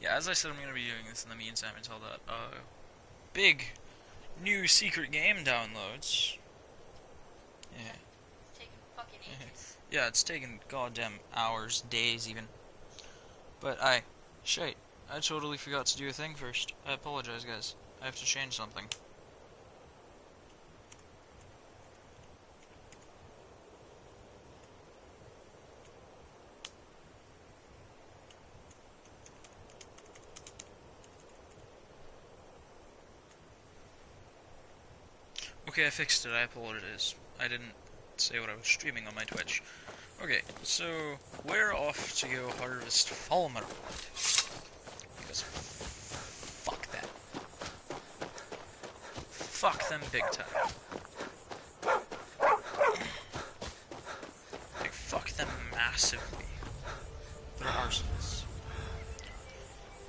Yeah, as I said, I'm going to be doing this in the meantime until that big new secret game downloads. Yeah. It's taking fucking ages. Yeah, it's taken goddamn hours, days even. But shite, I totally forgot to do a thing first. I apologize, guys. I have to change something. Okay, I fixed it. I apologize. I didn't say what I was streaming on my Twitch. Okay, so we're off to go harvest Falmer. Because fuck that. Fuck them big time. Like, fuck them massively. They're arseholes.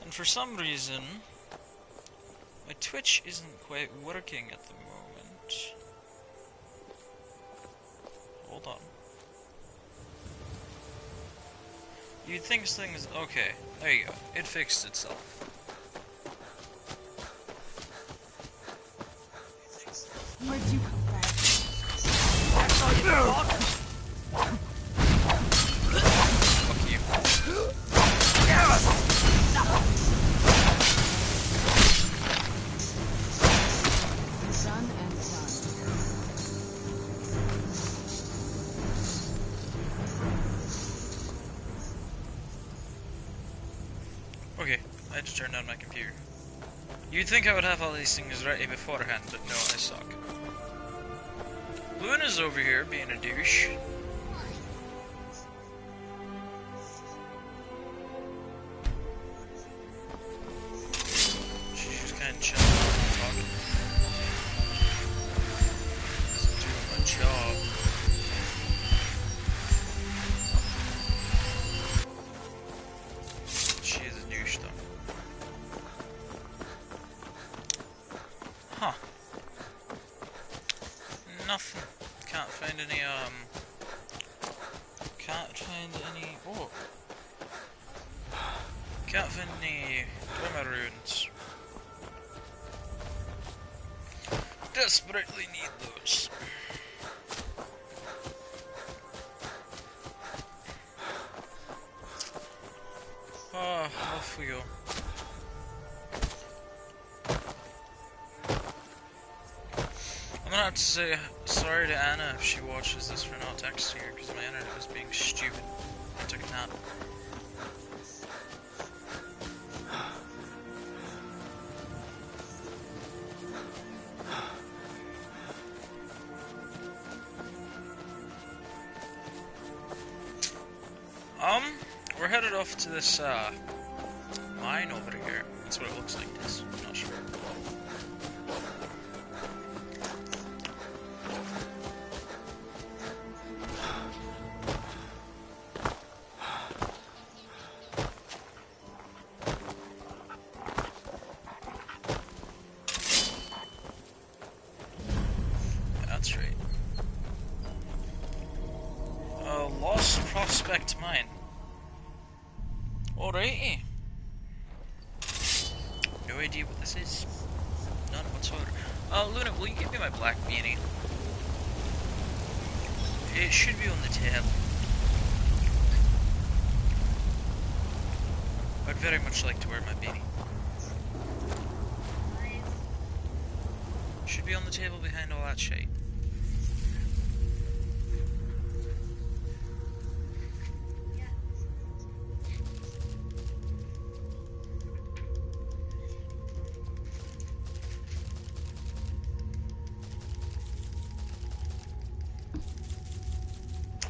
And for some reason, my Twitch isn't quite working at the moment. Hold on. You'd think things... Okay, there you go. It fixed itself. Where'd you come from? Fuck you. Sun and sun. Okay, I had to turn down my computer. You'd think I would have all these things ready beforehand, but no, I suck. Luna's over here being a douche. She's just kind of chilling, not talking. Just doing my job. She is a douche, though. Huh. Nothing. Can't find any, oh. Can't find any glimmer runes. Desperately need those. Off we go. I'm gonna have to say sorry to Anna if she watches this for not texting her, because my internet was being stupid. I took a nap. We're headed off to this, mine over here. That's what it looks like, this. I'm not sure. That's right. Lost Prospect Mine. Alrighty. No idea what this is. None whatsoever. Luna, will you give me my black beanie? It should be on the table. I'd very much like to wear my beanie. Should be on the table behind all that shit.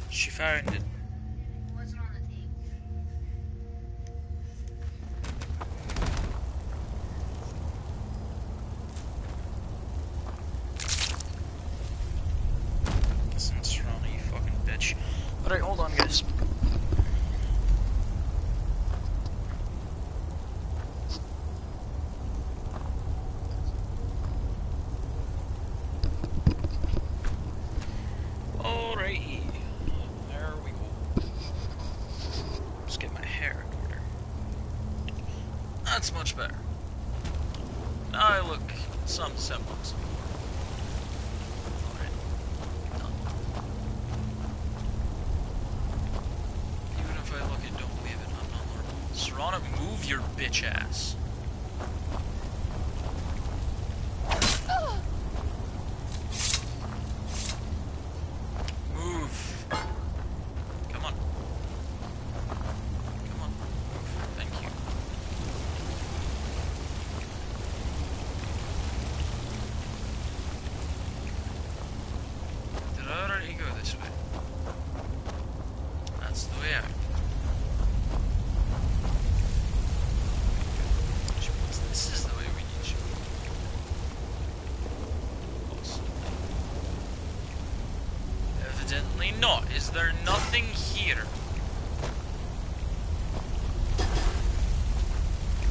She found it. It wasn't on the table. Listen, Serrano, you fucking bitch. Alright, hold on, guys. Alrighty. There we go. That's much better. Now I look some semblance. Alright. Done. Even if I look and don't believe it, I'm not normal. Serrano, move your bitch ass. Move. Come on. Come on. Move. Thank you. Did I already go this way? That's the way out. Which means this is the way we need to go. Possibly. Evidently not. Is there nothing here?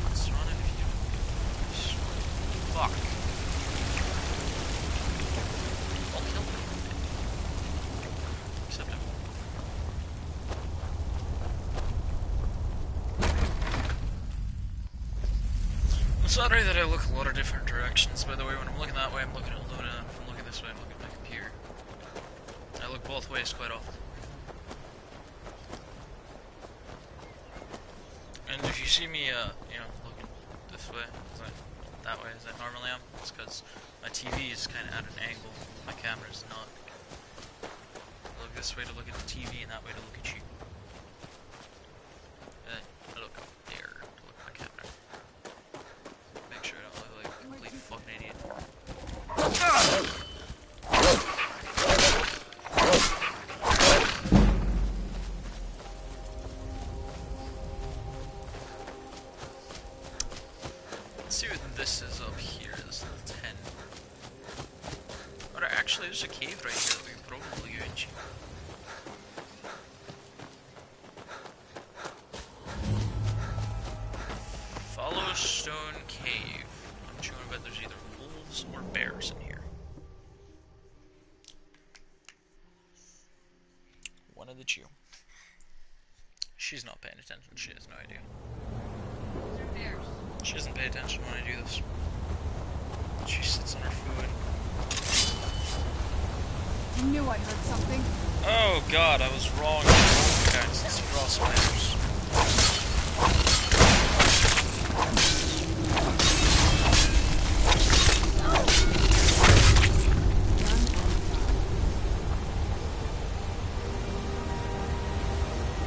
Let's run if you don't. Fuck. I'll kill them. Except I won't. I'm sorry that I look a lot of different directions. By the way, when I'm looking that way, I'm looking at Luna. If I'm looking this way, I'm looking at my computer. I look both ways quite often. And if you see me, you know, looking this way, that way as I normally am, it's because my TV is kind of at an angle. My camera's not. I look this way to look at the TV, and that way to look at you. And I look up there to look at my camera. Make sure I don't look like a complete fucking idiot. Let's see what this is up here, this little tent. Or actually, there's a cave right here that we could probably go into. Follow Stone Cave. I'm sure I bet there's either wolves or bears in here. One of the two. She's not paying attention, she has no idea. Those are bears. She doesn't pay attention when I do this. She sits on her food. I knew I heard something. Oh god, I was wrong. Guys, it's raw spiders.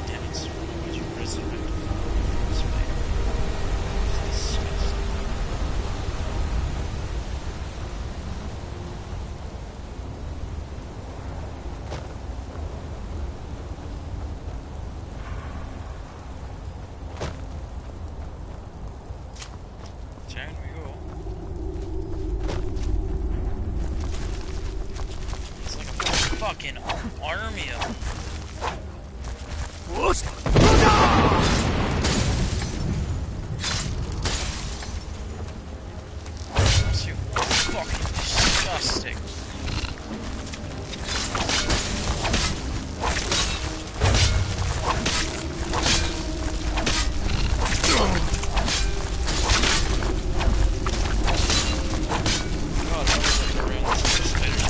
Damn it, why'd you resurrect the spider? It's disgusting. Down we go. It's like a fucking army of them. That's you fucking disgusting. God, I was like around this spiders.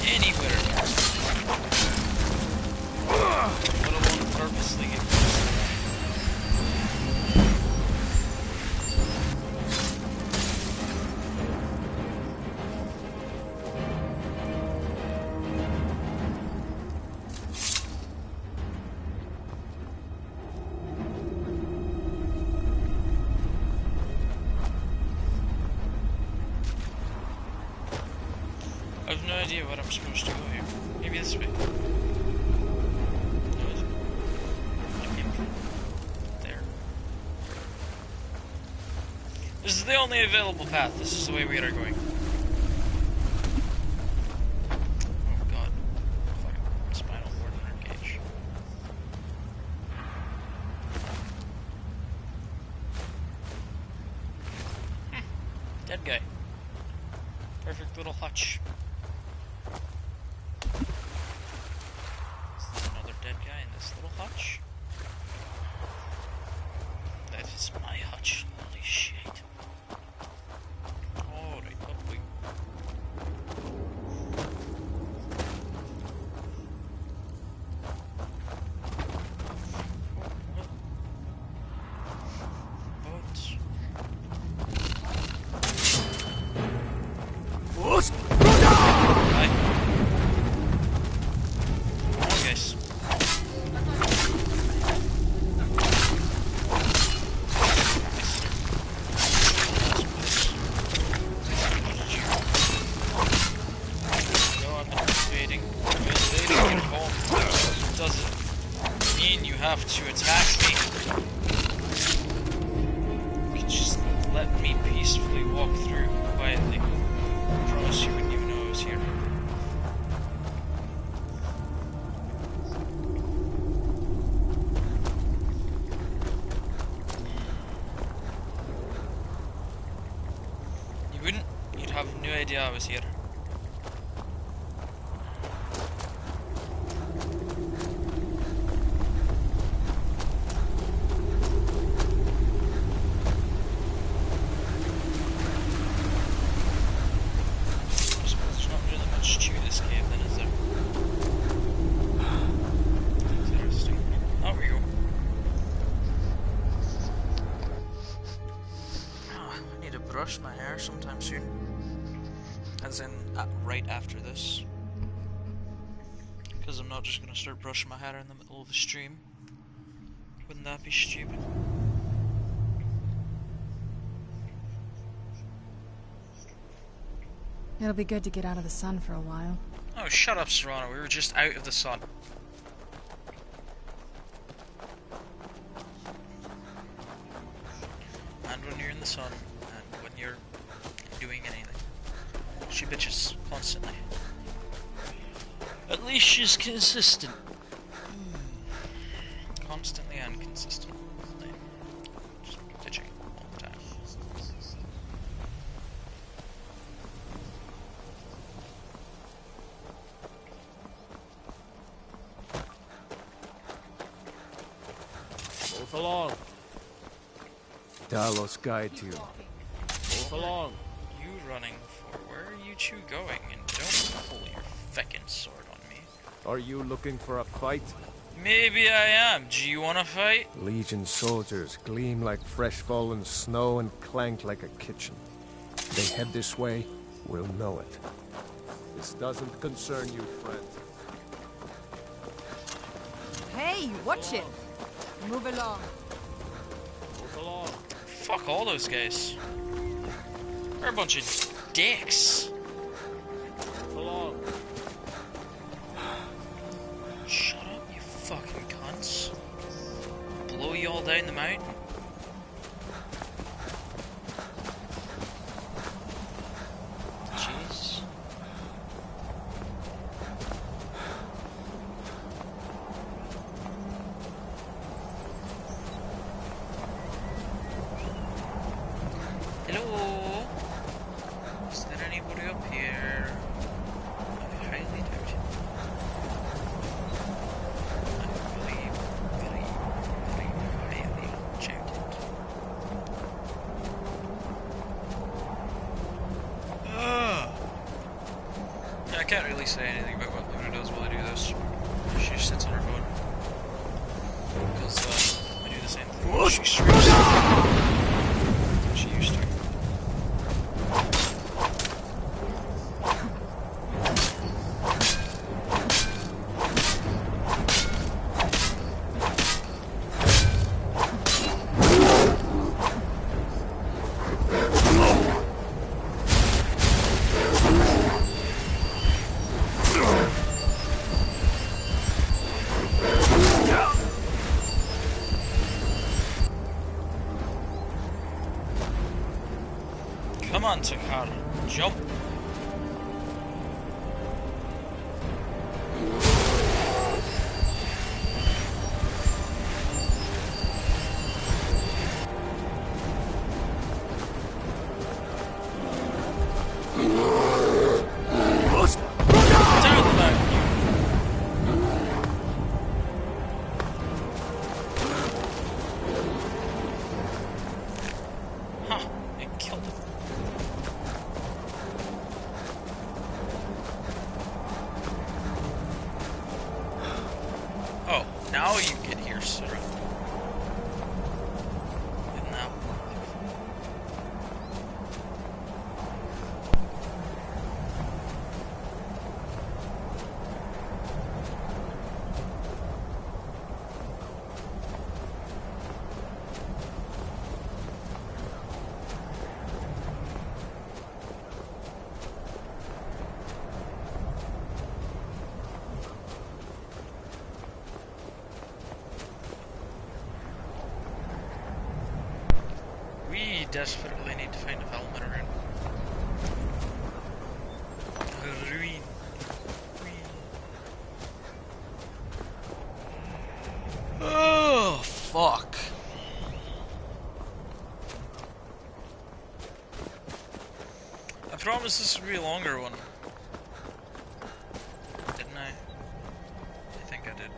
Anywhere. Let alone purposely get close. I have no idea what I'm supposed to go here. Maybe this way. No, is it? Maybe there. This is the only available path. This is the way we are going. Oh god. Fucking spinal cord in her cage. Dead guy. Perfect little hutch. Bye. Come on, guys. No, I'm not invading. I'm invading your home. Doesn't mean you have to attack me. You can just let me peacefully walk through quietly. I promise you wouldn't even know I was here. You wouldn't? You'd have no idea I was here. I suppose there's not really much to this cave then, is there? Interesting. There we go. Oh, I need to brush my hair sometime soon. As in, right after this. Because I'm not just going to start brushing my hair in the middle of a stream. Wouldn't that be stupid? It'll be good to get out of the sun for a while. Oh, shut up, Serrano. We were just out of the sun. And when you're in the sun, and when you're doing anything. She bitches constantly. At least she's consistent. Constantly and consistently. Just bitching all the time. Move along. Talos guide you. Move along. You running for where are you two going? And don't pull your feckin' sword on me. Are you looking for a fight? Maybe I am. Do you wanna fight? Legion soldiers gleam like fresh fallen snow and clank like a kitchen. They head this way, we'll know it. This doesn't concern you, friend. Hey, watch it! Move along. Move along. Fuck all those guys. They're a bunch of dicks. Move along. Shut up, you fucking cunts. Blow you all down the mountain. Jeez. Hello? Is there anybody up here? I highly doubt it. I believe very highly doubt it. Ugh. Yeah, I can't really say anything about what Luna does while I do this. She just sits on her phone. Because I do the same thing. She streams. She used to. Come on, Takara. Jump. Down the mountain, you. Huh, it killed him. Oh, now you get here, Sarah. And now. desperately need to find a Velvet rune. A ruin. Oh, fuck. I promised this would be a longer one. Didn't I? I think I did.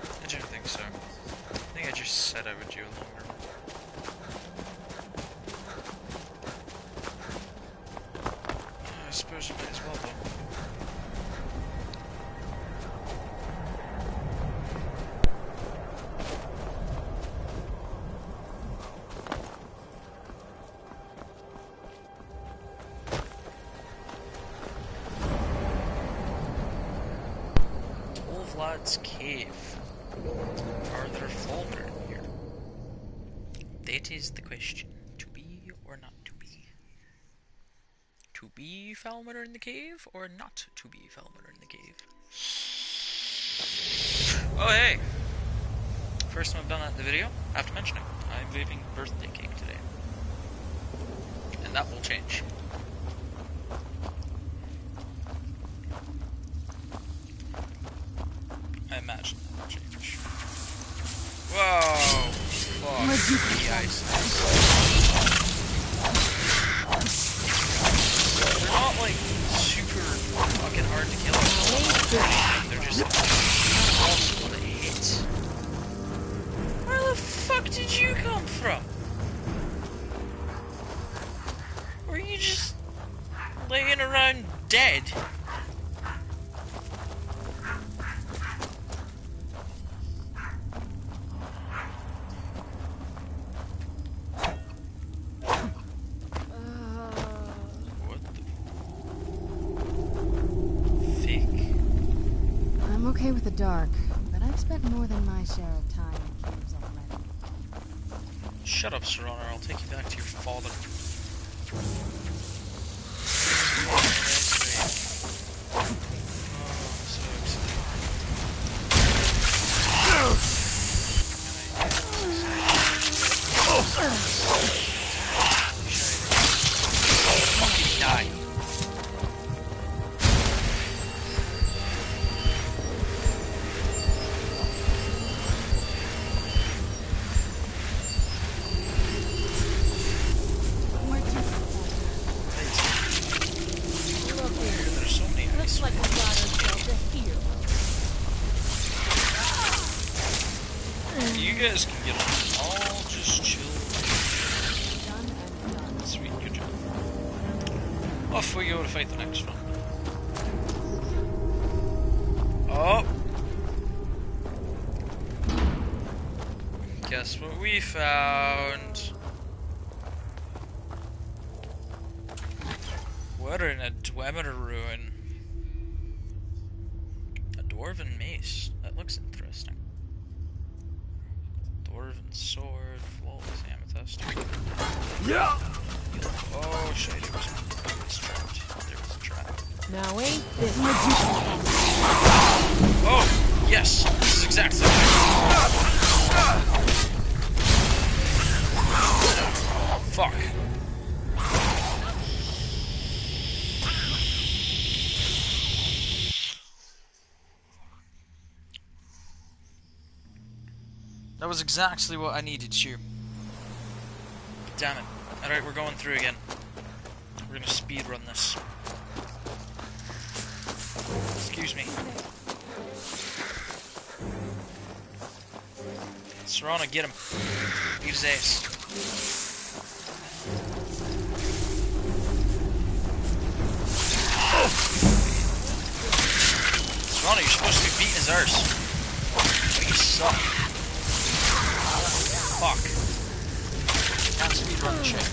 I don't think so. I think I just said I would do a longer one. I suppose you might as well though. Vlad's cave. Are there Falmer in here? That is the question. To be or not to be? To be Falmer in the cave or not to be Falmer in the cave? Oh hey! First time I've done that in the video, I have to mention it. I'm vaping birthday cake today. And that will change. I imagine that will change. Whoa! Fuck. The ice. They're not like super fucking hard to kill. They're just impossible to hit. Where the fuck did you come from? Were you just laying around dead? Dark, but I've spent more than my share of time in caves already. Shut up, Sir Honor. I'll take you back to your father. Fucking die. You guys can get on. I'll just chill. Sweet, good job. Off we go to fight the next one. Oh! Guess what we found? We're in a Dwemer ruin. A dwarven mace. That looks interesting. Dwarven sword, flawless amethyst. Yeah! Oh shit, it was trapped. There was a trap. Now ain't this Oh! Yes! This is exactly what Fuck. That was exactly what I needed to. Damn it. Alright, we're going through again. We're gonna speedrun this. Excuse me. Serrano, get him. Beat his ass. Serrano, you're supposed to be beating his arse. But you suck. Fuck. Can't speedrun the shit.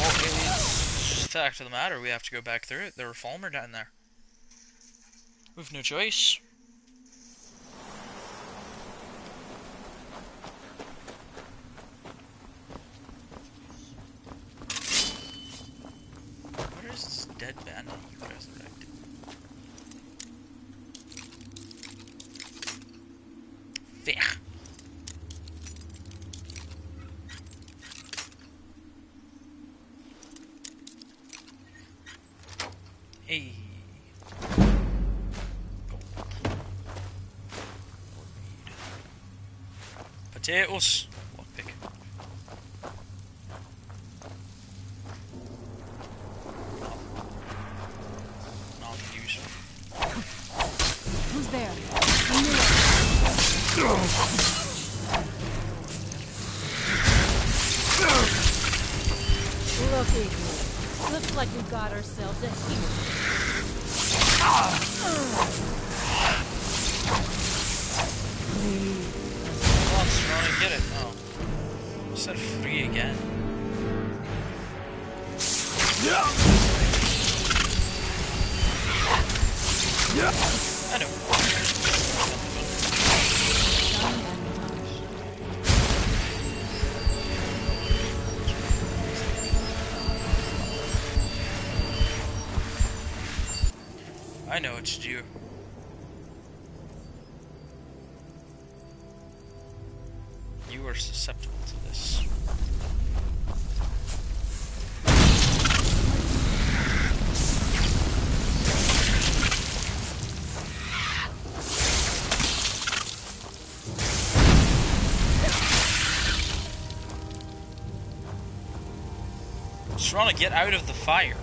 Well, it's fact of the matter, we have to go back through it. There were Falmer down there. We've no choice. Where is this dead bandit you resurrected? Fech. Hey. Gold. Potatoes. Lockpick. Not use. Who's there? I knew it. Looky here. Looks like we got ourselves a hero. Come on, Stronny, get it. Oh. Set free again. I know. I know it's due. You are susceptible to this. Serana, get out of the fire.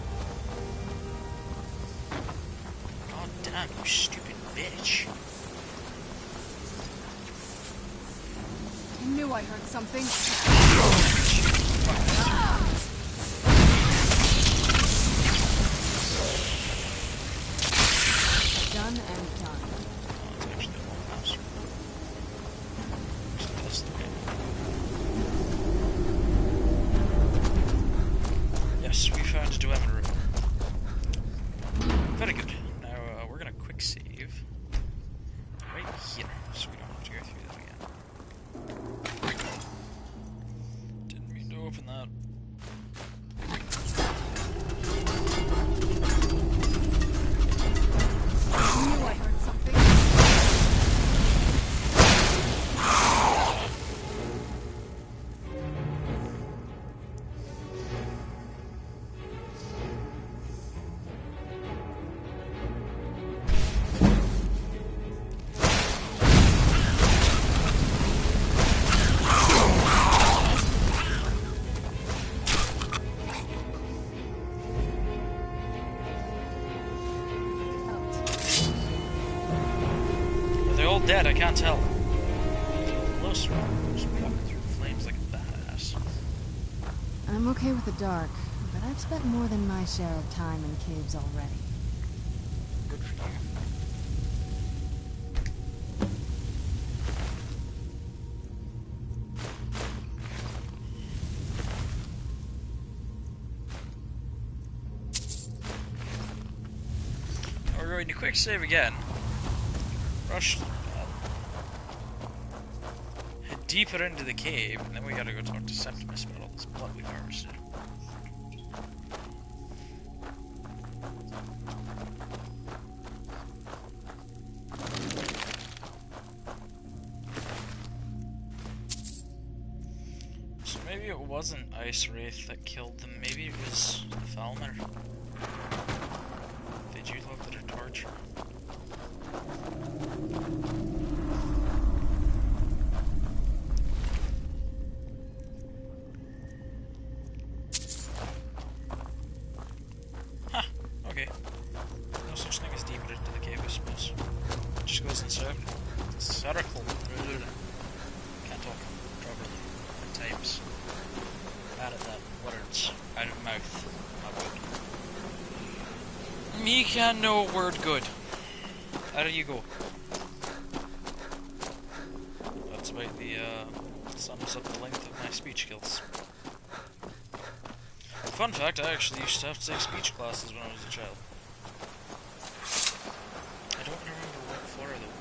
God damn, you stupid bitch. I knew I heard something. Done and done. Oh, it's actually a long faster. Actually, that's the way. Yes, we found a Dwemer River. Very good. Now, we're gonna quick save. Right here, so we don't have to go through that again. Didn't mean to open that. I knew I heard something. Are they all dead? I can't tell. Closer. Just walking through the flames like a badass. I'm okay with the dark, but I've spent more than my share of time in caves already. Good for you. We're going to quick save again. Rush head deeper into the cave, and then we gotta go talk to Septimus about all this blood we've harvested. So maybe it wasn't Ice Wraith that killed them, maybe it was the Falmer. Did you look at a torch? Huh, okay. No such thing as deeper into the cave, I suppose. It just goes in circle. Circle. Can't talk properly at times. Bad at that. Words out of mouth. Not good. Me can know a word good. How do you go? That's about the, sums up the length of my speech skills. Fun fact, I actually used to have to take speech classes when I was a child. I don't remember what for, though.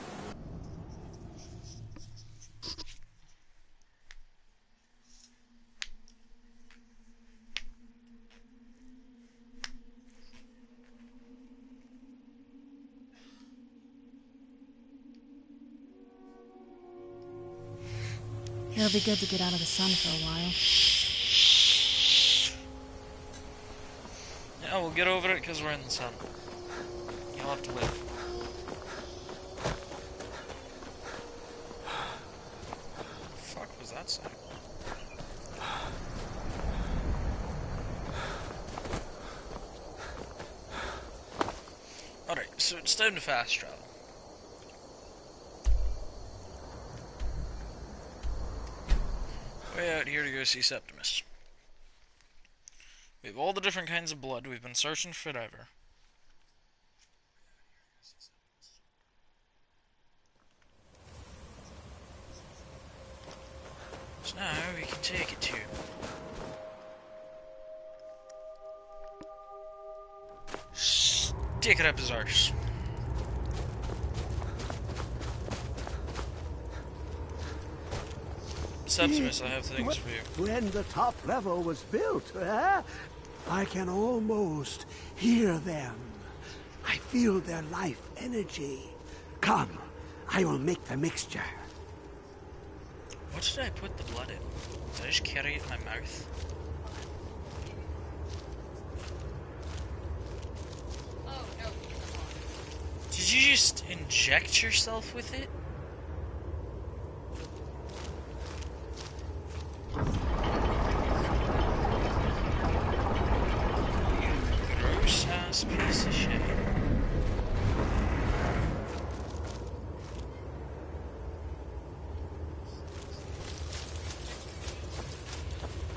It'll be good to get out of the sun for a while. Yeah, we'll get over it because we're in the sun. You'll have to live. Fuck was that sound? Alright, so it's time to fast travel. Way out here to go see Septimus. We have all the different kinds of blood. We've been searching forever. So now we can take it to him. Stick it up his arse. Septimus, I have things for you. When the top level was built, I can almost hear them. I feel their life energy. Come, I will make the mixture. What did I put the blood in? Did I just carry it in my mouth? Did you just inject yourself with it? Gross ass piece of shit.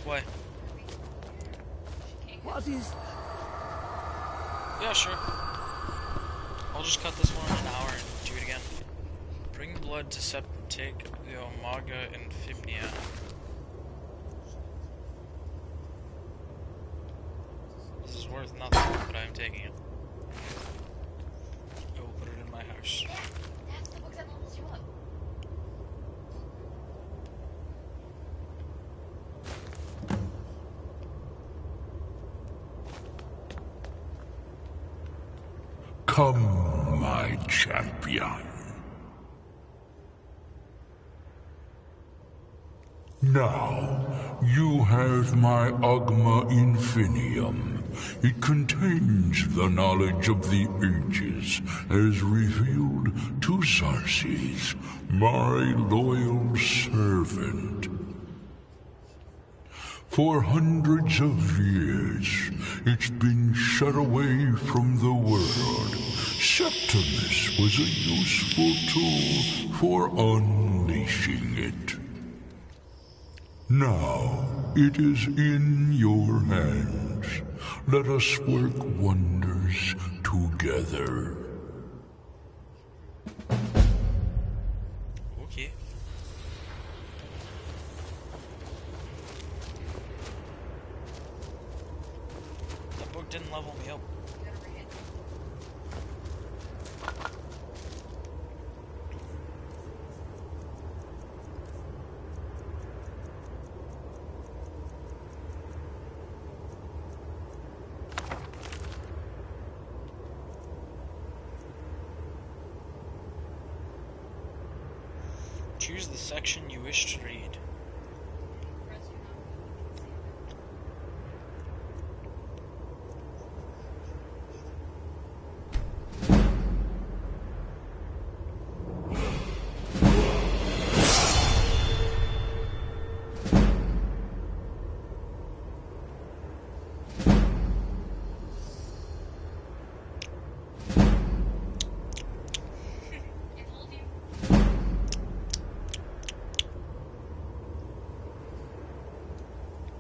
What? What is... Yeah, sure. I'll just cut this one in an hour and do it again. Bring blood to take the Omega Infinia. This is worth nothing, but I am taking it. I will put it in my house. That's the book that levels you up. Come, my champion. Now, you have my Ogma Infinium. It contains the knowledge of the ages, as revealed to Xarxes, my loyal servant. For hundreds of years, it's been shut away from the world. Septimus was a useful tool for unleashing it. Now, it is in your hands. Let us work wonders together. Okay. That book didn't level me up. Choose the section you wish to read.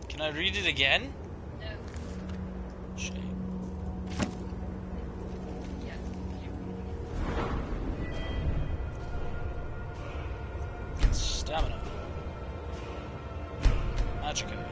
Can I read it again? No. Shame. Yeah. Stamina. Magica.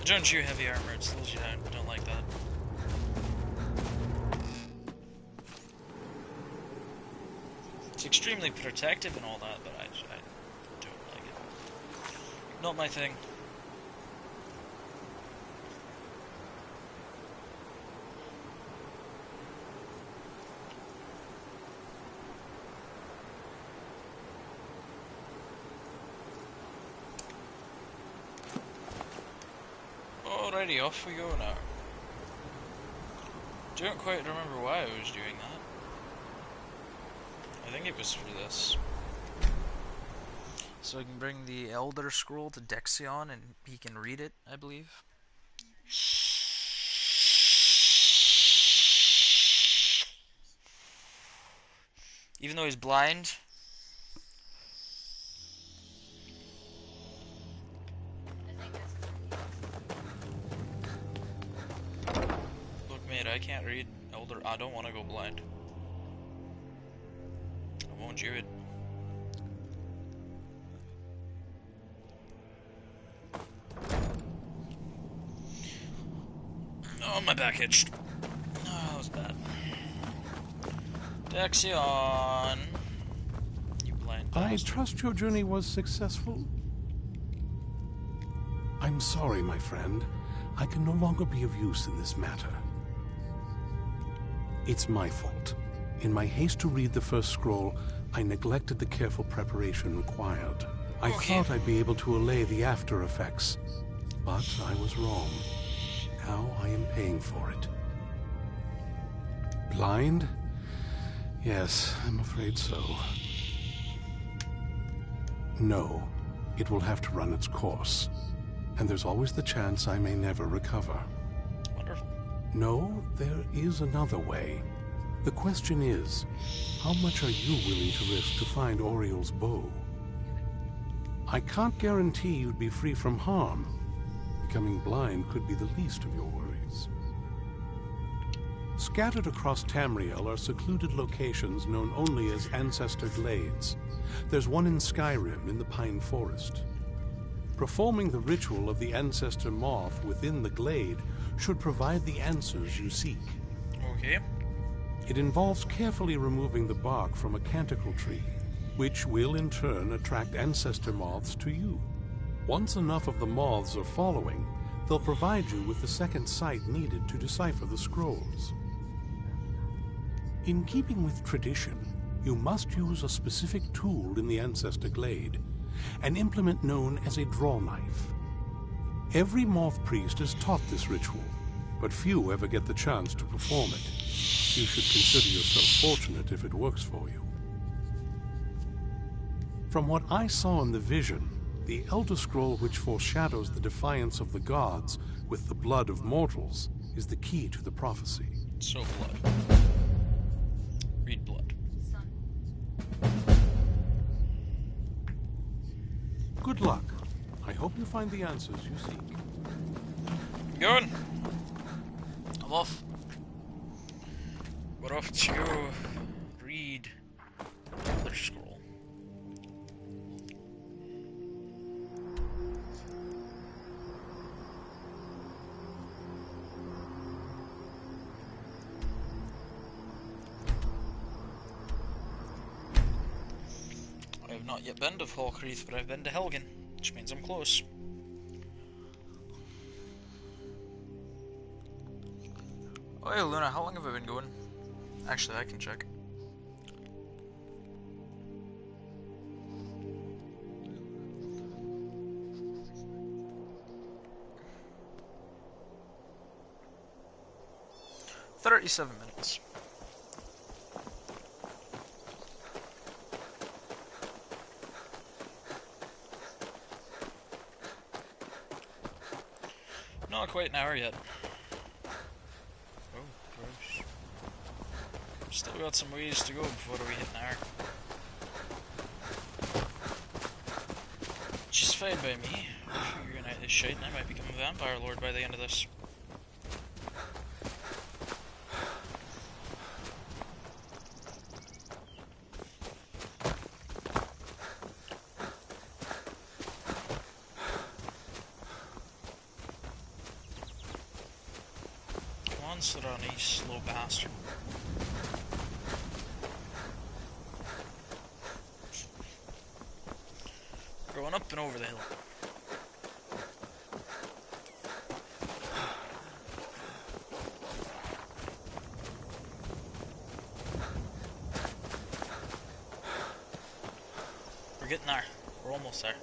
Don't chew heavy armor, it slows you down. Don't like that. It's extremely protective and all that, but I don't like it. Not my thing. Alrighty, off we go now. Don't quite remember why I was doing that. I think it was for this. So I can bring the Elder Scroll to Dexion and he can read it, I believe. Even though he's blind. Look, mate, I can't read Elder. I don't want to go blind. I won't do it. Oh, my back itched. Oh, that was bad. Dexion. You blind I bastard. trust your journey was successful. I'm sorry, my friend. I can no longer be of use in this matter. It's my fault. In my haste to read the first scroll, I neglected the careful preparation required. I thought I'd be able to allay the after effects, but I was wrong. Now I am paying for it. Blind? Yes, I'm afraid so. No, it will have to run its course. And there's always the chance I may never recover. Wonderful. No, there is another way. The question is, how much are you willing to risk to find Oriel's bow? I can't guarantee you'd be free from harm. Becoming blind could be the least of your worries. Scattered across Tamriel are secluded locations known only as Ancestor Glades. There's one in Skyrim in the Pine Forest. Performing the ritual of the Ancestor Moth within the glade should provide the answers you seek. Okay. It involves carefully removing the bark from a canticle tree, which will in turn attract ancestor moths to you. Once enough of the moths are following, they'll provide you with the second sight needed to decipher the scrolls. In keeping with tradition, you must use a specific tool in the Ancestor Glade, an implement known as a draw knife. Every moth priest is taught this ritual, but few ever get the chance to perform it. You should consider yourself fortunate if it works for you. From what I saw in the vision, the Elder Scroll which foreshadows the defiance of the gods with the blood of mortals is the key to the prophecy. So blood. Read blood. Good luck. I hope you find the answers you seek. Going. I'm off. We're off to go read Elder Scroll. I have not yet been to Falkreath, but I've been to Helgen, which means I'm close. Oh hey Luna, how long have I been going? Actually, I can check. "37 minutes. Not quite an hour yet. Oh, gross. Still got some ways to go before we hit an hour. Which is fine by me. Figuring out this shit, and I might become a vampire lord by the end of this. Let's run, you slow bastard. Going up and over the hill. We're getting there. We're almost there.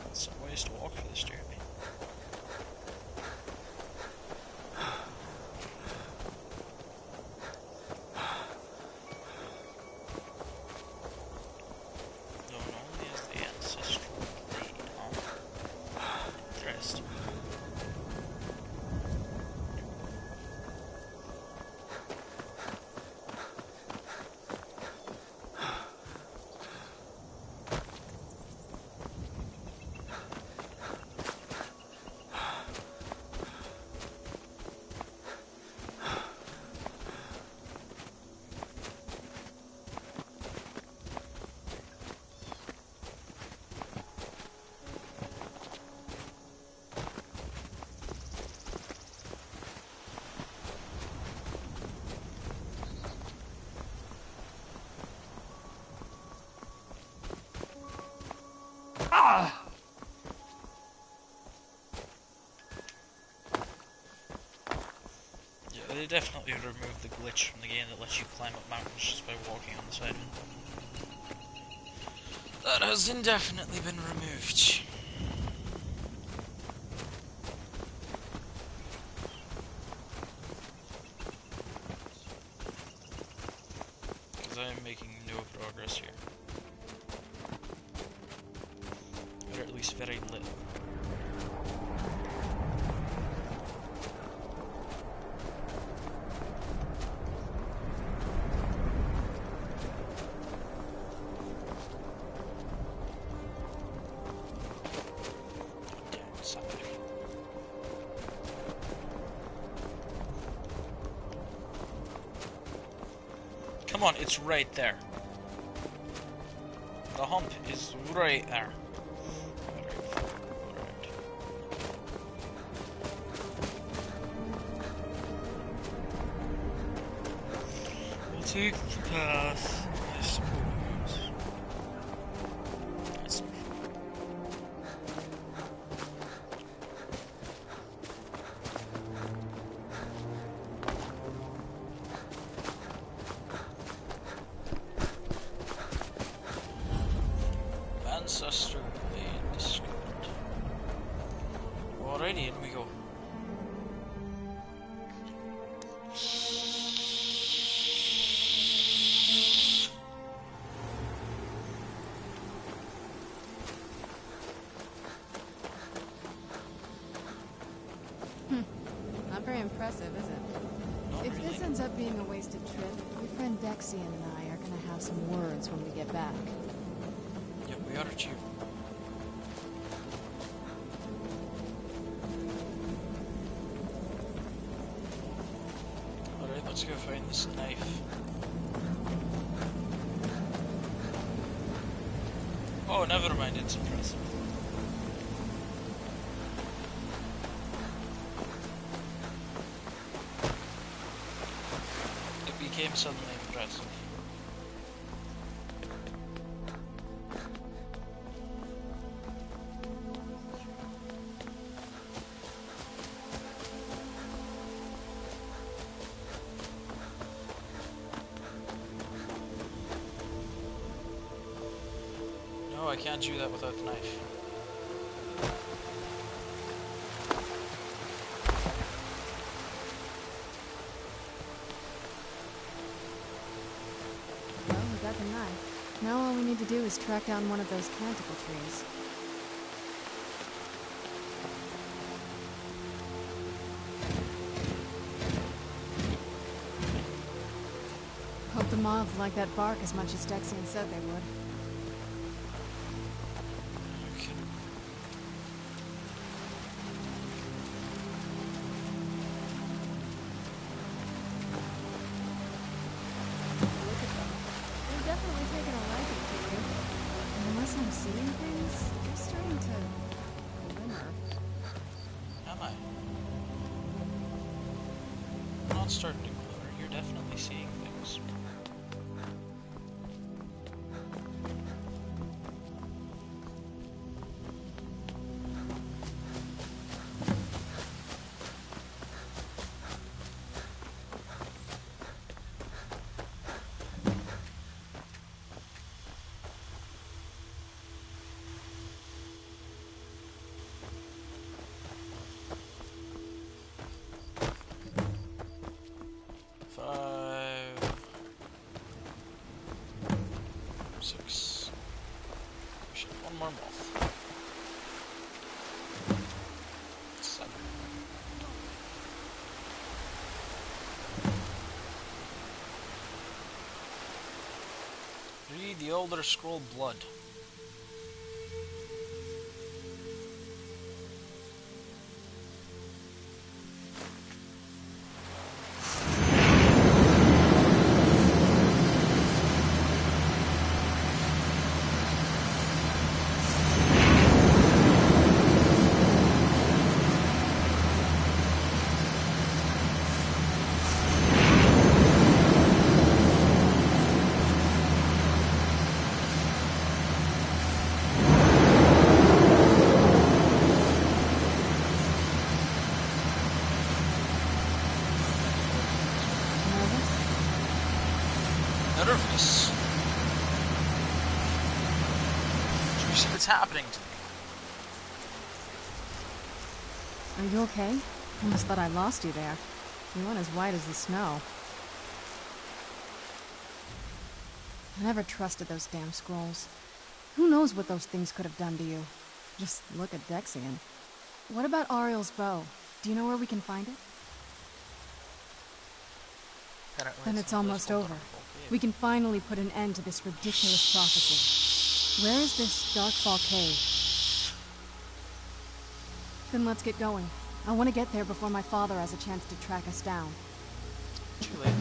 That's some ways to walk for this journey. Known only as the ancestral blade, huh? Interesting. Yeah, they definitely removed the glitch from the game that lets you climb up mountains just by walking on the side of it. That has indefinitely been removed. Because I am making no progress here. Or at least very little. Come on, it's right there. The hump is right there. We'll take the path, I suppose. That's ancestor blade discovered. Alrighty, in we go. Not very impressive, is it? Not If really. this ends up being a wasted trip, your friend Dexian and I are gonna have some words when we get back. Yep, we are too. Alright, let's go find this knife. Oh, never mind, it's impressive. It became suddenly impressive. No, I can't do that without the knife. Well, we got the knife. Now all we need to do is track down one of those canticle trees. Hope the moths like that bark as much as Dexian said they would. Okay. Look at them. They're definitely taking a liking to you. And unless I'm seeing things, they're starting to glimmer. definitely seeing things. More moth. 7. Read the Elder Scroll Blood. Nervous. Do you see what's happening to me? Are you okay? Almost thought I lost you there. You went as white as the snow. I never trusted those damn scrolls. Who knows what those things could have done to you? Just look at Dexian. What about Ariel's bow? Do you know where we can find it? Then it's almost over. We can finally put an end to this ridiculous prophecy. Where is this Darkfall cave? Then let's get going. I want to get there before my father has a chance to track us down. Too late.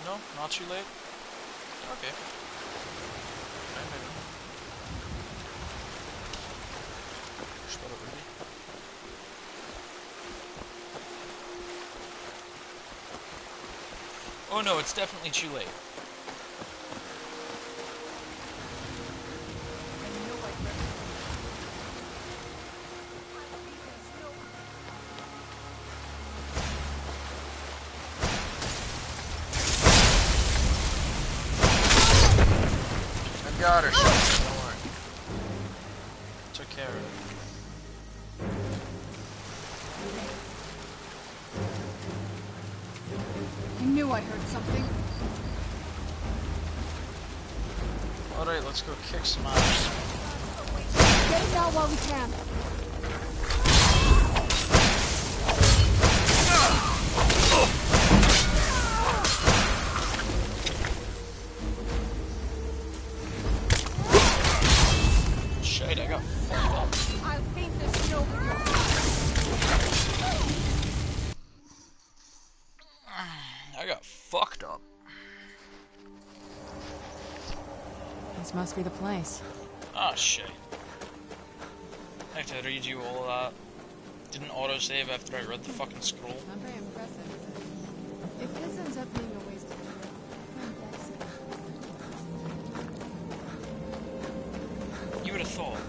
No, not too late. Okay. Maybe. Что вроде? Oh no, it's definitely too late. Got her, shot. Don't worry. Took care of it. I knew I heard something. Alright, let's go kick some ass. Get it out while we can. Shit, I got fucked up. I'll paint the snow with your I got fucked up. This must be the place. Ah, shit. I have to read you all of that. Didn't autosave after I read the fucking scroll. Not very impressive, is it? If this ends up being a waste of time, You would have thought.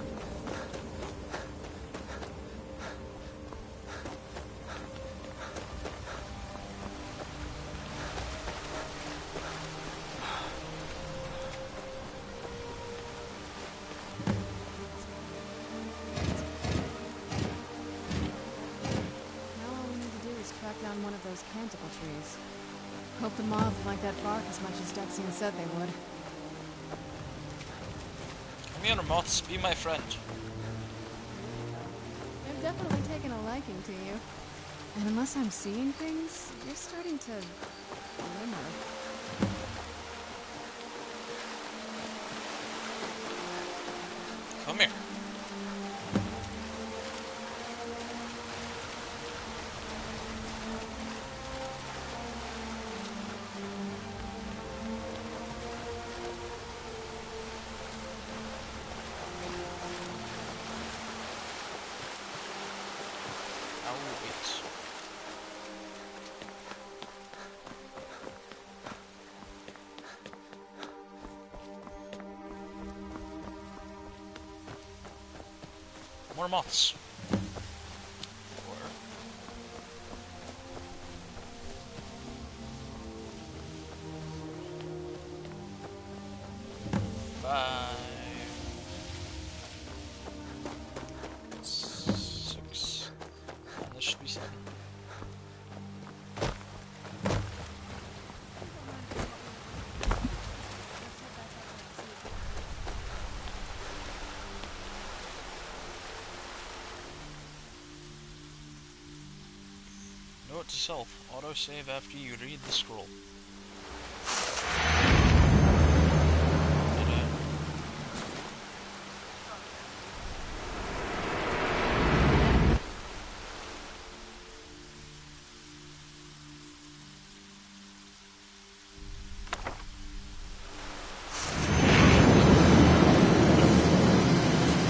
down one of those canticle trees. Hope the moths like that bark as much as Dexian said they would. Come here, moths, be my friend. I've definitely taken a liking to you. And unless I'm seeing things, you're starting to glimmer. Come here. More moths. 4. 5. 6. And this should be 7. Note to self, autosave after you read the scroll. Did I?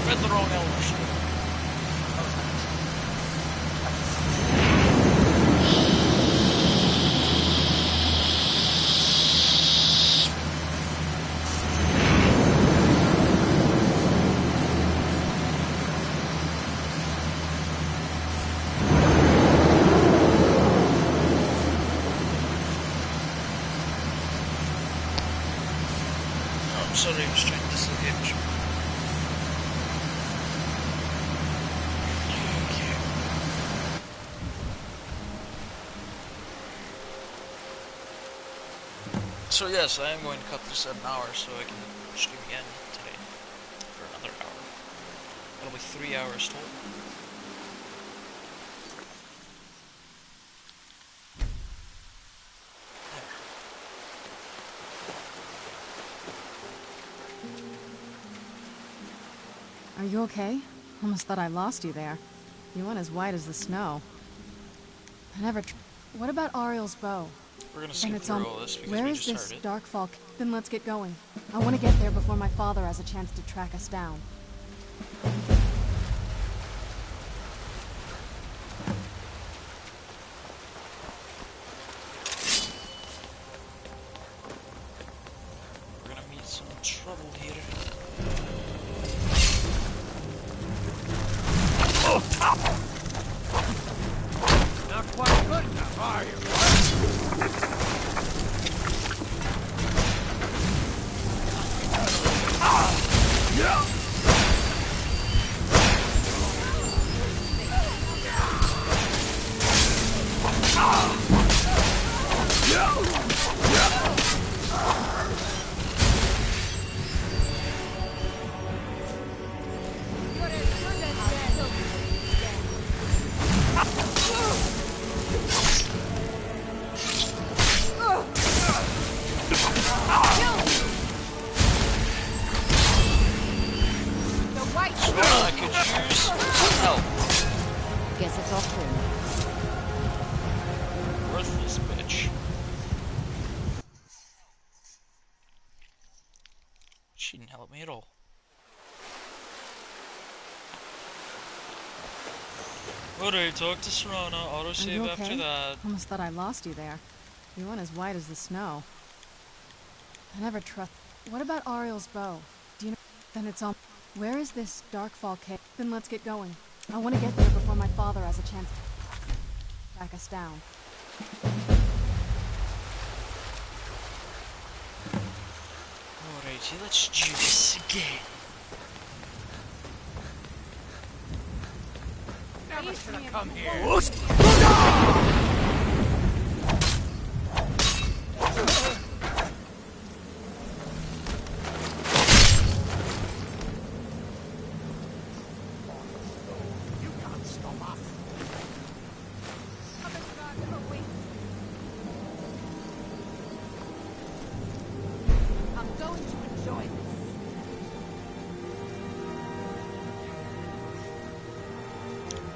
Read the wrong Elder Scroll. I'm sorry, I was trying to disengage. Okay. So yes, I am going to cut this at an hour so I can stream again today for another hour. That'll be 3 hours total. Are you okay? Almost thought I lost you there. You went as white as the snow. I never What about Ariel's bow? We're gonna And skip it's through on. all this because Where we is just this started. Darkfall? Then let's get going. I want to get there before my father has a chance to track us down. We're gonna meet some trouble here. Not quite good enough, are you? I could use some help. Guess it's all clear. Worthless bitch. She didn't help me at all. Alright, talk to Serana, Are you autosave okay? after that. Almost thought I lost you there. You went as white as the snow. I never trust. What about Ariel's bow? Do you know? Then it's on. Where is this Darkfall cave? Then let's get going. I want to get there before my father has a chance to track us down. Alrighty, let's do this again. Never should have come here. You can't stop us. I'm going to enjoy this.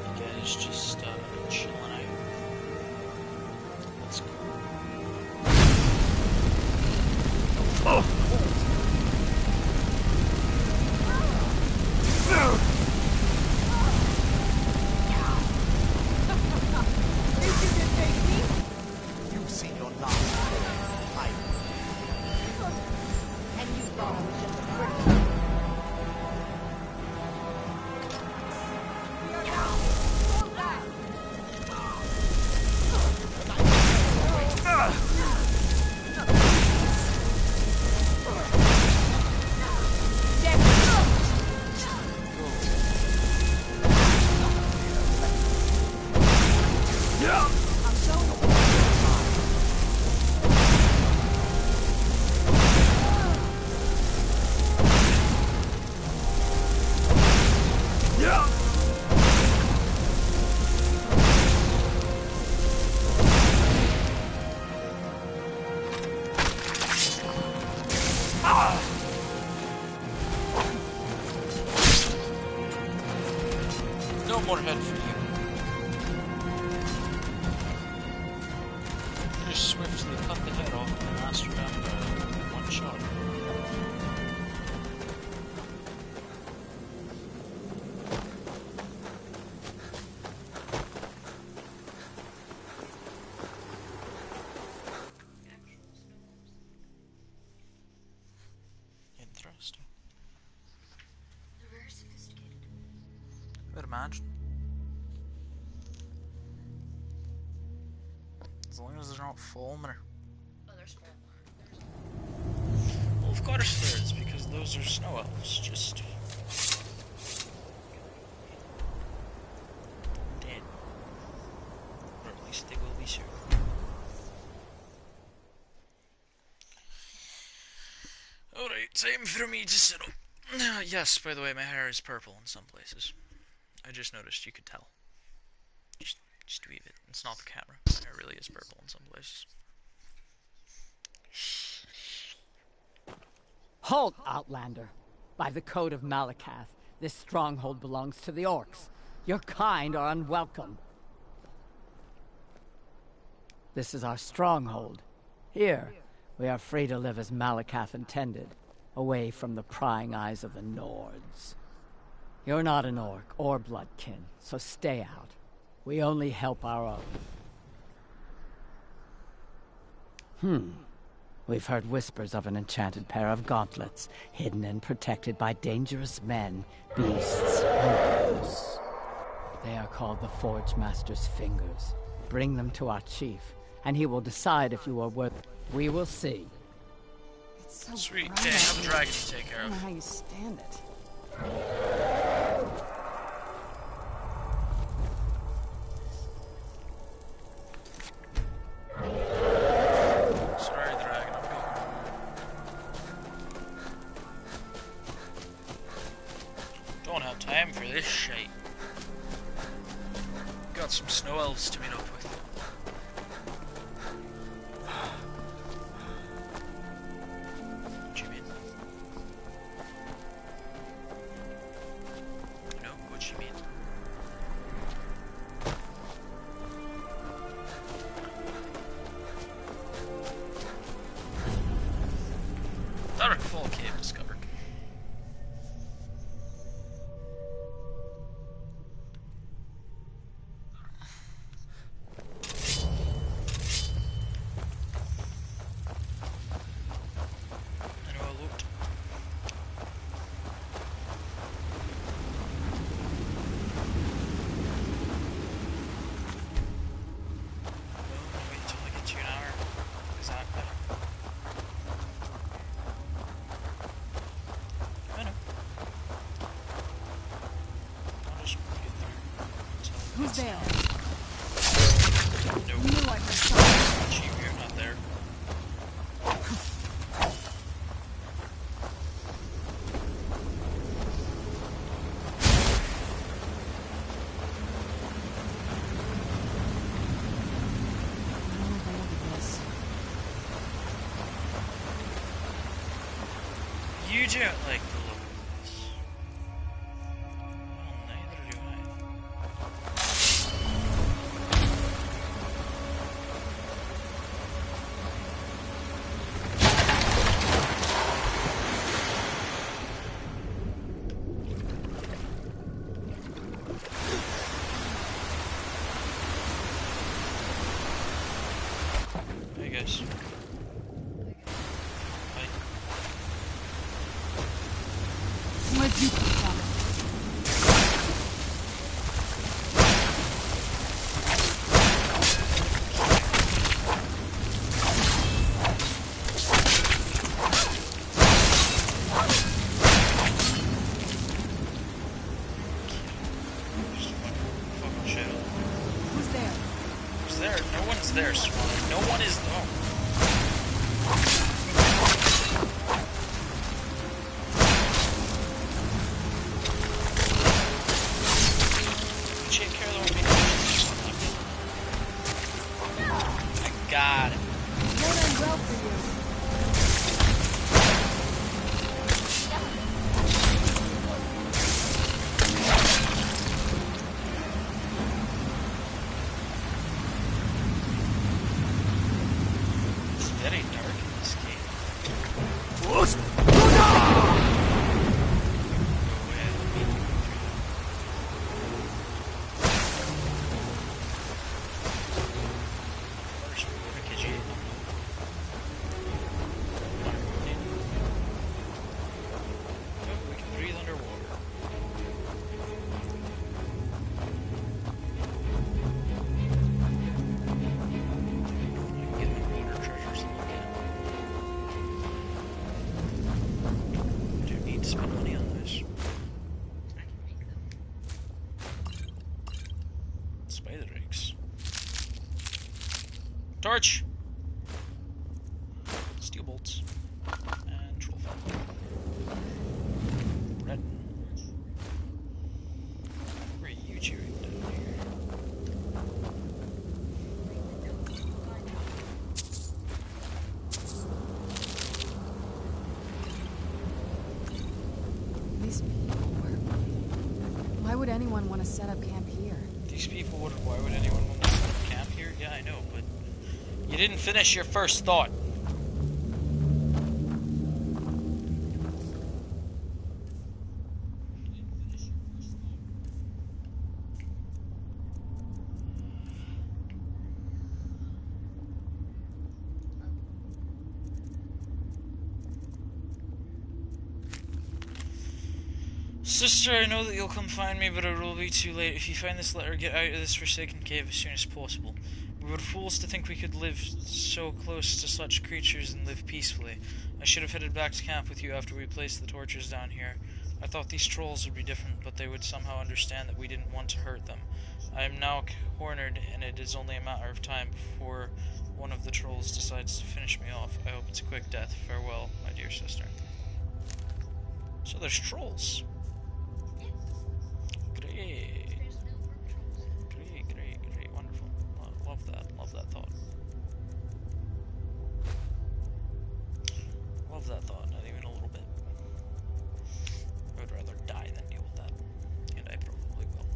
You guys just chilling out. No more head for you. Just swiftly cut the head off of the master vampire. One shot. Interesting. They're very sophisticated. I would imagine. As long as they're not Fulmer. Oh, there's four. Well, of course there is, because those are snow elves, just dead. Or at least they will be soon. Alright, time for me to sit up. Yes, by the way, my hair is purple in some places. I just noticed you could tell. Just leave it. It's not the camera. My hair really is purple in some places. Halt, Outlander! By the code of Malakath, this stronghold belongs to the orcs. Your kind are unwelcome. This is our stronghold. Here, we are free to live as Malakath intended, away from the prying eyes of the Nords. You're not an orc or bloodkin, so stay out. We only help our own. We've heard whispers of an enchanted pair of gauntlets, hidden and protected by dangerous men, beasts, or ghosts. They are called the Forge Master's Fingers. Bring them to our chief, and he will decide if you are worth... We will see. It's so Sweet. bright Okay, I out have a here. dragon to take I care don't know of. how you stand it. Sorry, dragon. I'm going. Don't have time for this shit. Got some snow elves to meet up with. What you mean? No, what you mean? Dark Fall Cave discovered. I know I looked. Well, wait until I get to an hour. Exactly. I know. I'll just get through until Who's there? Nope. You knew I heard something. Chief, you're not there. I don't know if I look at this. You don't like the look of this. Well, neither do I. Hey guys. Hi. Where'd you come from? Fucking shit. Who's there? Who's there? No one's there, Swan. No one is. Oh. Take care of the one I got it. Won't end well for you. Torch! Steel bolts. And troll fan. Red. Where are you chewing down here? These people were... Why would anyone want to set up camp here? These people would... Why would anyone want to set up camp here? Yeah, I know, but... You didn't finish your first thought. Sister, I know that you'll come find me, but it will be too late. If you find this letter, get out of this forsaken cave as soon as possible. We were fools to think we could live so close to such creatures and live peacefully. I should have headed back to camp with you after we placed the torches down here. I thought these trolls would be different, but they would somehow understand that we didn't want to hurt them. I am now cornered, and it is only a matter of time before one of the trolls decides to finish me off. I hope it's a quick death. Farewell, my dear sister. So there's trolls. Great. Great. Wonderful. Love that thought. Love that thought, not even a little bit. I would rather die than deal with that. And I probably will.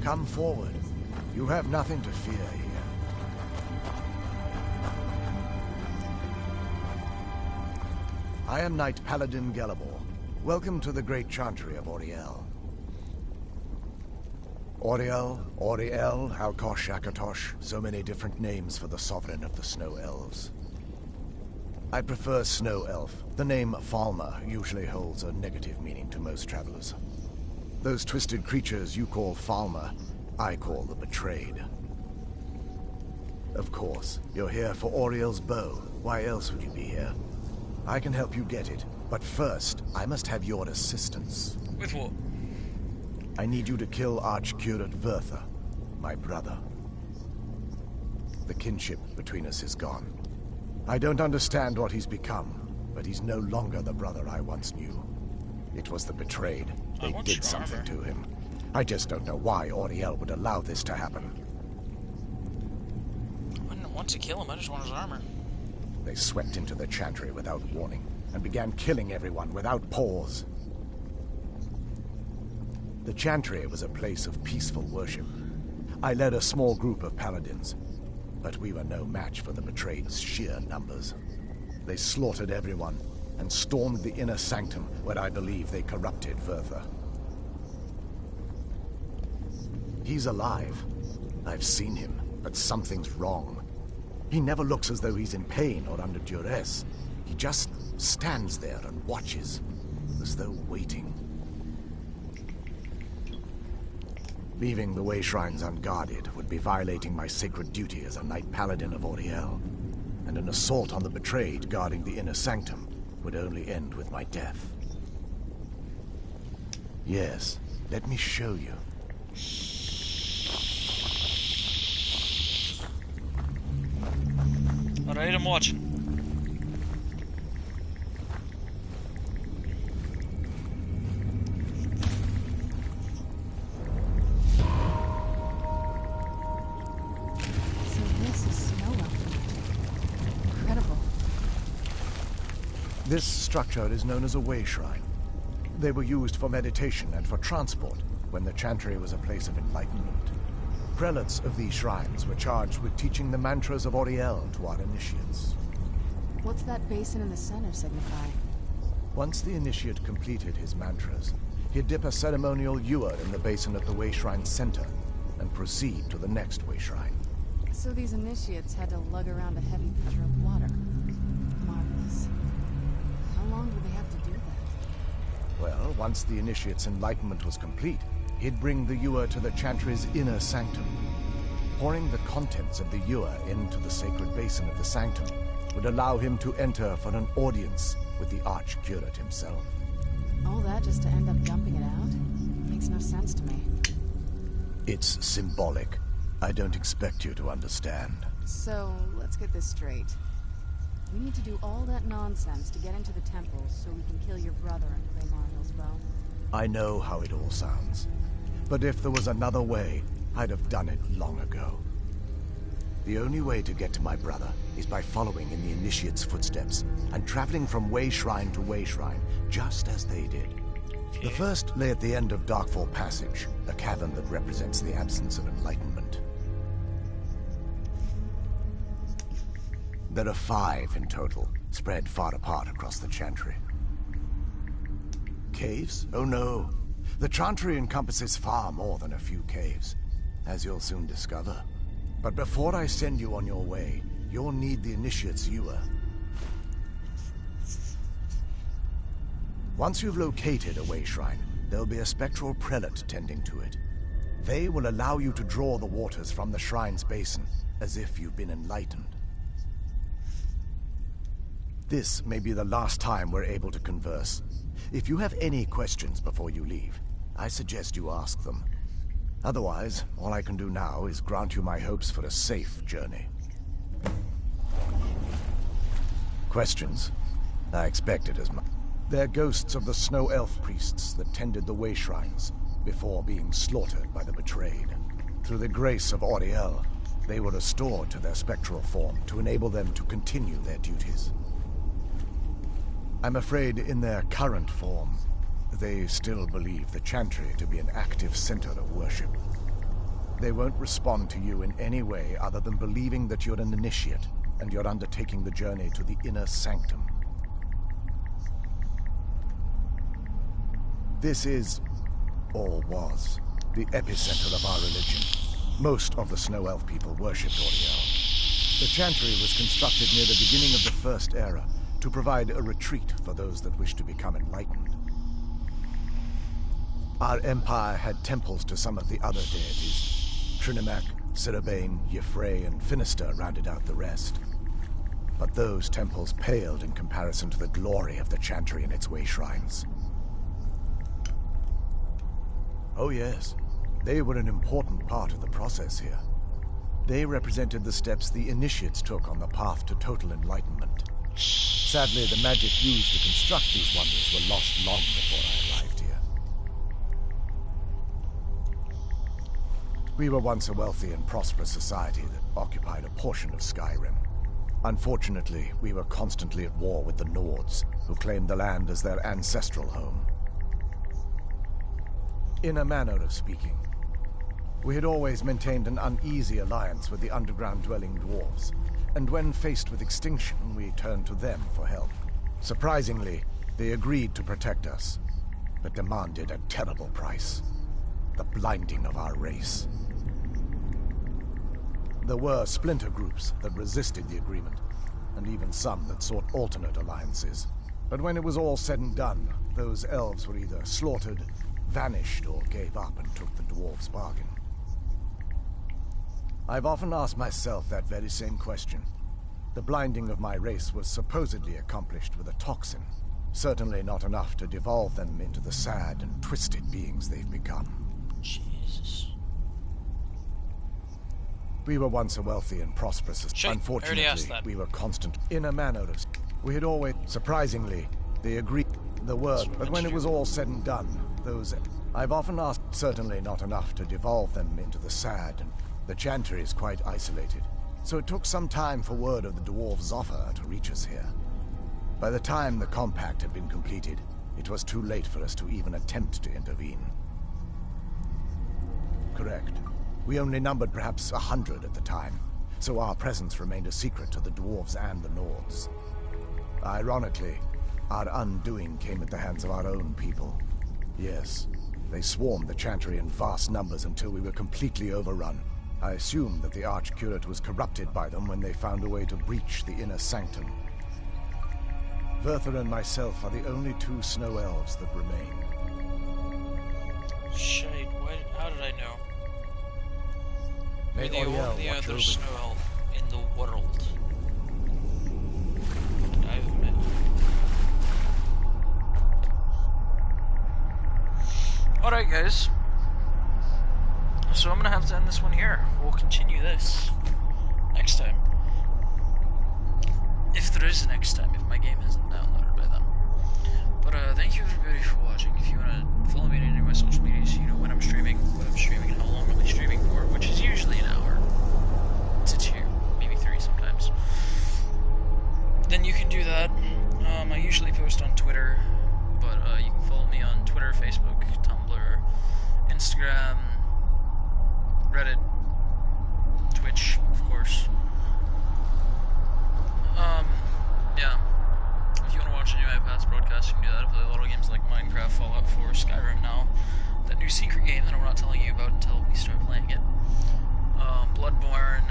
Come forward. You have nothing to fear here. I am Knight Paladin Gelabor. Welcome to the great chantry of Auriel. Auriel, Alkosh, Akatosh, so many different names for the sovereign of the Snow Elves. I prefer Snow Elf. The name Falmer usually holds a negative meaning to most travelers. Those twisted creatures you call Falmer, I call the Betrayed. Of course, you're here for Auriel's bow. Why else would you be here? I can help you get it, but first, I must have your assistance. With what? I need you to kill Archcurate Vertha, my brother. The kinship between us is gone. I don't understand what he's become, but he's no longer the brother I once knew. It was the Betrayed. They did something to him. I just don't know why Auriel would allow this to happen. I didn't want to kill him, I just want his armor. They swept into the chantry without warning, and began killing everyone without pause. The chantry was a place of peaceful worship. I led a small group of paladins, but we were no match for the Betrayed's sheer numbers. They slaughtered everyone, and stormed the inner sanctum where I believe they corrupted Verther. He's alive. I've seen him, but something's wrong. He never looks as though he's in pain or under duress. He just stands there and watches, as though waiting. Leaving the way shrines unguarded would be violating my sacred duty as a Knight Paladin of Auriel, and an assault on the betrayed guarding the inner sanctum would only end with my death. Yes, let me show you. Alright, I'm watching. So this is snow elf. Incredible. This structure is known as a way shrine. They were used for meditation and for transport when the Chantry was a place of enlightenment. Prelates of these shrines were charged with teaching the mantras of Auriel to our initiates. What's that basin in the center signify? Once the initiate completed his mantras, he'd dip a ceremonial ewer in the basin at the way shrine's center and proceed to the next way shrine. So these initiates had to lug around a heavy pitcher of water. Marvelous. How long would they have to do that? Well, once the initiate's enlightenment was complete, he'd bring the ewer to the Chantry's inner sanctum. Pouring the contents of the ewer into the sacred basin of the sanctum would allow him to enter for an audience with the Archcurate himself. All that just to end up dumping it out? Makes no sense to me. It's symbolic. I don't expect you to understand. So, let's get this straight. We need to do all that nonsense to get into the temple so we can kill your brother and claim Ariel's bow. I know how it all sounds. But if there was another way, I'd have done it long ago. The only way to get to my brother is by following in the initiate's footsteps and traveling from way shrine to way shrine, just as they did. The first lay at the end of Darkfall Passage, a cavern that represents the absence of enlightenment. There are 5 in total, spread far apart across the Chantry. Caves? Oh no. The Chantry encompasses far more than a few caves, as you'll soon discover. But before I send you on your way, you'll need the initiate's ewer. Once you've located a way shrine, there'll be a spectral prelate tending to it. They will allow you to draw the waters from the shrine's basin, as if you've been enlightened. This may be the last time we're able to converse. If you have any questions before you leave, I suggest you ask them. Otherwise, all I can do now is grant you my hopes for a safe journey. Questions? I expected as much. They're ghosts of the snow elf priests that tended the way shrines before being slaughtered by the betrayed. Through the grace of Auriel, they were restored to their spectral form to enable them to continue their duties. I'm afraid in their current form, they still believe the Chantry to be an active center of worship. They won't respond to you in any way other than believing that you're an initiate and you're undertaking the journey to the inner sanctum. This is, or was, the epicenter of our religion. Most of the Snow Elf people worshipped Auriel. The Chantry was constructed near the beginning of the First Era to provide a retreat for those that wish to become enlightened. Our empire had temples to some of the other deities. Trinimac, Ciribane, Yffrey, and Finister rounded out the rest. But those temples paled in comparison to the glory of the Chantry and its way shrines. Oh yes, they were an important part of the process here. They represented the steps the initiates took on the path to total enlightenment. Sadly, the magic used to construct these wonders were lost long before I arrived here. We were once a wealthy and prosperous society that occupied a portion of Skyrim. Unfortunately, we were constantly at war with the Nords, who claimed the land as their ancestral home. In a manner of speaking, we had always maintained an uneasy alliance with the underground-dwelling dwarves, and when faced with extinction, we turned to them for help. Surprisingly, they agreed to protect us, but demanded a terrible price. The blinding of our race. There were splinter groups that resisted the agreement, and even some that sought alternate alliances. But when it was all said and done, those elves were either slaughtered, vanished, or gave up and took the dwarves' bargain. I've often asked myself that very same question. The blinding of my race was supposedly accomplished with a toxin, certainly not enough to devolve them into the sad and twisted beings they've become. Jesus. We were once a wealthy and prosperous. Unfortunately, we were constant in a manner of... We had always... Surprisingly, they agreed... The word, but when it was all said and done, those... I've often asked, certainly not enough to devolve them into the sad, and the Chantry is quite isolated. So it took some time for word of the dwarves' offer to reach us here. By the time the compact had been completed, it was too late for us to even attempt to intervene. Correct. We only numbered perhaps 100 at the time, so our presence remained a secret to the dwarves and the Nords. Ironically, our undoing came at the hands of our own people. Yes, they swarmed the Chantry in vast numbers until we were completely overrun. I assumed that the Archcurate was corrupted by them when they found a way to breach the inner sanctum. Verther and myself are the only two snow elves that remain. Shade, how did I know? May You're the other snow elf in the world. I've met. Alright guys. So I'm gonna have to end this one here. We'll continue this next time. If there is a next time, if my game isn't downloaded by then. But thank you everybody for watching. If you wanna follow me on any of my social medias, you know when I'm streaming, and how long I'll be streaming for, which is usually an hour to 2, maybe 3 sometimes. Then you can do that. I usually post on Twitter, but you can follow me on Twitter, Facebook, Tumblr, Instagram, Reddit, Twitch, of course. Yeah. If you want to watch any of my past broadcasts, you can do that. I play a lot of games like Minecraft, Fallout 4, Skyrim now. That new secret game that I'm not telling you about until we start playing it. Bloodborne,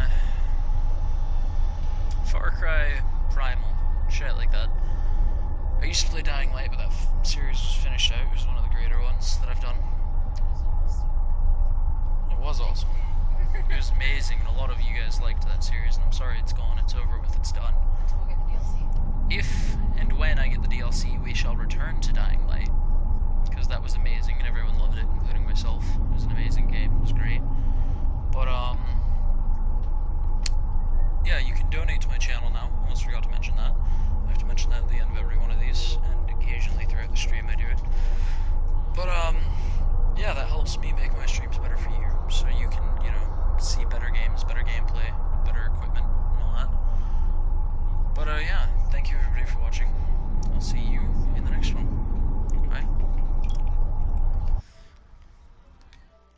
Far Cry, Primal, shit like that. I used to play Dying Light, but that series was finished out. It was one of the greater ones that I've done. It was awesome. It was amazing, and a lot of you guys liked that series, and I'm sorry it's gone, it's over with, it's done. If and when I get the DLC, we shall return to Dying Light, because that was amazing, and everyone loved it, including myself. It was an amazing game, it was great. But, yeah, you can donate to my channel now. Almost forgot to mention that. I have to mention that at the end of every one of these, and occasionally throughout the stream I do it. But, yeah, that helps me make my streams better for you, so you can, you know, see better games, better gameplay, better equipment, and all that. But, yeah, thank you very much.